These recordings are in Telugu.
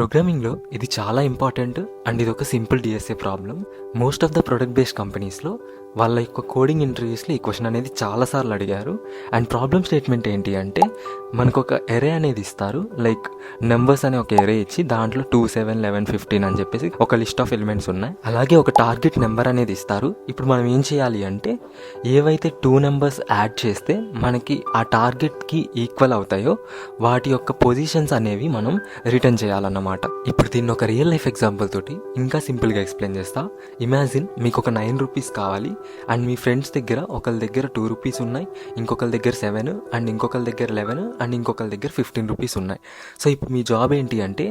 ప్రోగ్రామింగ్లో ఇది చాలా ఇంపార్టెంట్ అండ్ ఇది ఒక simple DSA problem. Most of the product based కంపెనీస్లో వాళ్ళ యొక్క కోడింగ్ ఇంటర్వ్యూస్లో ఈ క్వశ్చన్ అనేది చాలాసార్లు అడిగారు. అండ్ ప్రాబ్లమ్ స్టేట్మెంట్ ఏంటి అంటే, మనకు ఒక ఎరే అనేది ఇస్తారు, లైక్ నెంబర్స్ అనే ఒక ఎరే ఇచ్చి దాంట్లో 2, 7, 11, 15 అని చెప్పేసి ఒక లిస్ట్ ఆఫ్ ఎలిమెంట్స్ ఉన్నాయి. అలాగే ఒక టార్గెట్ నెంబర్ అనేది ఇస్తారు. ఇప్పుడు మనం ఏం చేయాలి అంటే, ఏవైతే 2 నెంబర్స్ యాడ్ చేస్తే మనకి ఆ టార్గెట్కి ఈక్వల్ అవుతాయో వాటి యొక్క పొజిషన్స్ అనేవి మనం రిటర్న్ చేయాలన్నమాట. ఇప్పుడు దీన్ని ఒక రియల్ లైఫ్ ఎగ్జాంపుల్ తోటి ఇంకా సింపుల్గా ఎక్స్ప్లెయిన్ చేస్తా. ఇమాజిన్ మీకు ఒక 9 రూపీస్ కావాలి అండ్ మీ ఫ్రెండ్స్ దగ్గర ఒకరి దగ్గర 2 రూపీస్ ఉన్నాయి, ఇంకొకరి దగ్గర 7 అండ్ ఇంకొకరి దగ్గర 11 అండ్ ఇంకొకరి దగ్గర 15 రూపీస్ ఉన్నాయి. సో ఇప్పుడు మీ జాబ్ ఏంటి అంటే,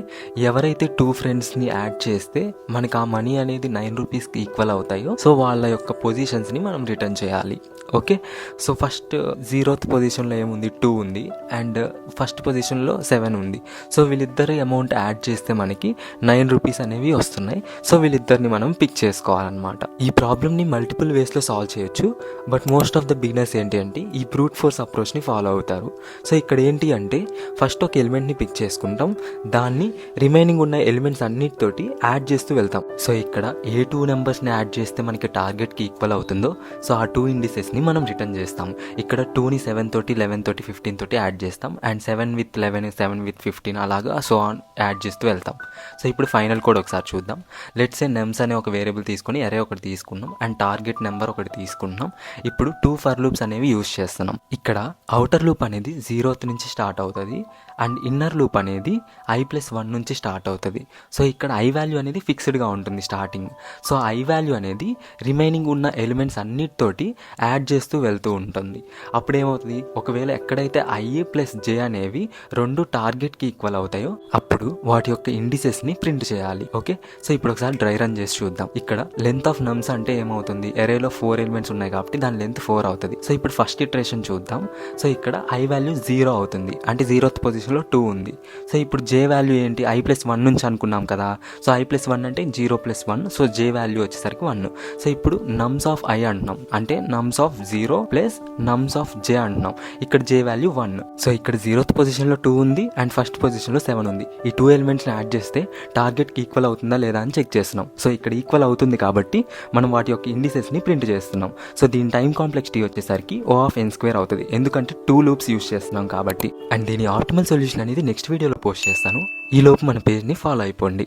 ఎవరైతే 2 ఫ్రెండ్స్ని యాడ్ చేస్తే మనకు ఆ మనీ అనేది 9 రూపీస్కి ఈక్వల్ అవుతాయో సో వాళ్ళ యొక్క పొజిషన్స్ని మనం రిటర్న్ చేయాలి. ఓకే, సో ఫస్ట్ 0th పొజిషన్లో ఏముంది, 2 ఉంది అండ్ ఫస్ట్ పొజిషన్లో 7 ఉంది. సో వీళ్ళిద్దరు అమౌంట్ యాడ్ చేస్తే మనకి 9 రూపీస్ అనేవి వస్తున్నాయి. సో వీళ్ళిద్దరిని మనం పిక్ చేసుకోవాలన్నమాట. ఈ ప్రాబ్లమ్ని మల్టిపుల్ వేస్లో సాల్వ్ చేయొచ్చు, but most of the beginners ఏంటి అంటే ఈ బ్రూట్ ఫోర్స్ అప్రోచ్ని ఫాలో అవుతారు. సో ఇక్కడ ఏంటి అంటే, ఫస్ట్ ఒక ఎలిమెంట్ని పిక్ చేసుకుంటాం, దాన్ని రిమైనింగ్ ఉన్న ఎలిమెంట్స్ అన్నిటితోటి యాడ్ చేస్తూ వెళ్తాం. సో ఇక్కడ ఏ 2 నెంబర్స్ని యాడ్ చేస్తే మనకి టార్గెట్కి ఈక్వల్ అవుతుందో సో ఆ 2 ఇండిసెస్ని మనం రిటర్న్ చేస్తాం. ఇక్కడ 2ని 7 తోటి, 11 తోటి, 15 తోటి యాడ్ చేస్తాం అండ్ 7 with 11, 7 with 15 అలాగా సో ఆన్ యాడ్ చేస్తూ వెళ్తాం. సో ఇప్పుడు ఫైనల్ కోడ్ ఒకసారి చూద్దాం. లెట్స్ సే నెమ్స్ అనే ఒక వేరియబుల్ తీసుకుని అరే ఒకటి తీసుకున్నాం అండ్ టార్గెట్ నెంబర్ ఒకటి తీసుకున్నాం. ఇప్పుడు 2 ఫర్ లూప్స్ అనేవి యూజ్ చేస్తున్నాం. ఇక్కడ అవుటర్ లూప్ అనేది 0th నుంచి స్టార్ట్ అవుతుంది అండ్ ఇన్నర్ లూప్ అనేది i+1 నుంచి స్టార్ట్ అవుతుంది. సో ఇక్కడ ఐ వాల్యూ అనేది ఫిక్స్డ్గా ఉంటుంది స్టార్టింగ్. సో ఐ వాల్యూ అనేది రిమైనింగ్ ఉన్న ఎలిమెంట్స్ అన్నిటితోటి యాడ్ చేస్తూ వెళ్తూ ఉంటుంది. అప్పుడు ఏమవుతుంది, ఒకవేళ ఎక్కడైతే i+j అనేవి 2 టార్గెట్కి ఈక్వల్ అవుతాయో అప్పుడు వాటి యొక్క ఇండిసెస్ని ప్రింట్ చేయాలి. ఓకే, సో ఇప్పుడు ఒకసారి డ్రై రన్ చేసి చూద్దాం. ఇక్కడ లెంత్ ఆఫ్ నమ్స్ అంటే ఏమవుతుంది, ఎరేలో 4 ఎలిమెంట్స్ ఉన్నాయి కాబట్టి దాని లెంత్ 4 అవుతుంది. సో ఇప్పుడు ఫస్ట్ ఇటరేషన్ చూద్దాం. సో ఇక్కడ ఐ వాల్యూ 0 అవుతుంది, అంటే 0th పొజిషన్లో 2 ఉంది. సో ఇప్పుడు జే వాల్యూ ఏంటి, i+1 నుంచి అనుకున్నాం కదా. సో i+1 అంటే 0+1, సో జే వాల్యూ వచ్చేసరికి 1. సో ఇప్పుడు నమ్స్ ఆఫ్ ఐ అంటున్నాం, అంటే nums of 0 plus nums of J అంటున్నాం. ఇక్కడ జే వాల్యూ 1. సో ఇక్కడ 0th పొజిషన్లో 2 ఉంది అండ్ ఫస్ట్ పొజిషన్లో 7 ఉంది. ఈ 2 ఎలిమెంట్స్ని యాడ్ చేస్తే టార్గెట్కి ఈక్వల్ అవుతుందా లేదా అని చెక్ చేస్తున్నాం. సో ఇక్కడ ఈక్వల్ అవుతుంది కాబట్టి మనం వాటి యొక్క ఇండిసెస్ని ప్రింట్ చేస్తున్నాం. సో దీని టైం కాంప్లెక్సిటీ వచ్చేసరికి O(n²) అవుతుంది, ఎందుకంటే 2 లూప్స్ యూస్ చేస్తున్నాం కాబట్టి. అండ్ దీని ఆప్టిమల్ సొల్యూషన్ అనేది నెక్స్ట్ వీడియోలో పోస్ట్ చేస్తాను. ఈ లోపు మన పేజ్ని ఫాలో అయిపోండి.